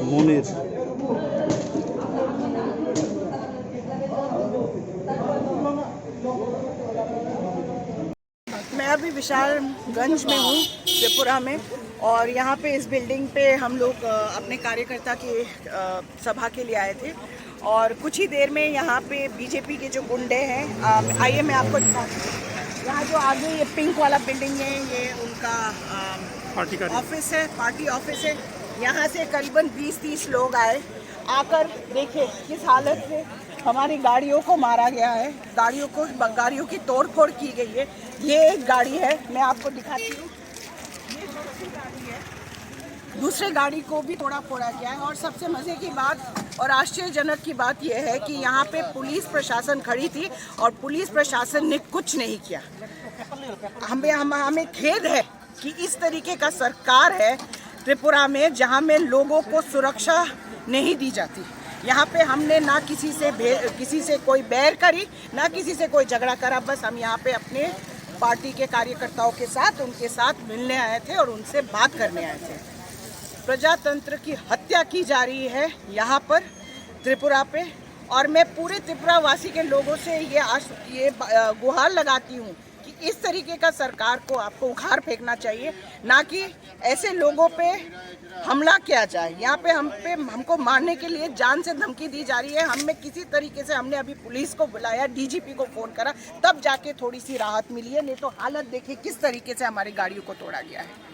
मुनीर मैं अभी विशालगंज में हूँ, त्रिपुरा में, और यहाँ पे इस बिल्डिंग पे हम लोग अपने कार्यकर्ता की सभा के लिए आए थे। और कुछ ही देर में यहाँ पे बीजेपी के जो गुंडे हैं, आइए मैं आपको दिखाती हूँ। यहाँ जो आगे ये पिंक वाला बिल्डिंग है, ये उनका ऑफिस है, पार्टी ऑफिस है। यहाँ से करीबन 20-30 लोग आए, आकर देखे किस हालत में हमारी गाड़ियों को मारा गया है, गाड़ियों की तोड़फोड़ की गई है। ये एक गाड़ी है, मैं आपको दिखाती हूँ, ये दूसरी गाड़ी है, दूसरी गाड़ी को भी तोड़ा फोड़ा गया है। और सबसे मज़े की बात और आश्चर्यजनक की बात यह है कि यहाँ पे पुलिस प्रशासन खड़ी थी और पुलिस प्रशासन ने कुछ नहीं किया। हमें खेद है कि इस तरीके का सरकार है त्रिपुरा में, जहाँ में लोगों को सुरक्षा नहीं दी जाती। यहाँ पे हमने ना किसी से कोई बैर करी, ना किसी से कोई झगड़ा करा। बस हम यहाँ पे अपने पार्टी के कार्यकर्ताओं के साथ उनके साथ मिलने आए थे और उनसे बात करने आए थे। प्रजातंत्र की हत्या की जा रही है यहाँ पर त्रिपुरा पे, और मैं पूरे त्रिपुरा वासी के लोगों से ये गुहार लगाती हूँ कि इस तरीके का सरकार को आपको उखाड़ फेंकना चाहिए, ना कि ऐसे लोगों पे हमला किया जाए। यहाँ पे हमको मारने के लिए जान से धमकी दी जा रही है। हमें किसी तरीके से हमने अभी पुलिस को बुलाया, डीजीपी को फ़ोन करा, तब जाके थोड़ी सी राहत मिली है। नहीं तो हालत देखिए किस तरीके से हमारी गाड़ियों को तोड़ा गया है।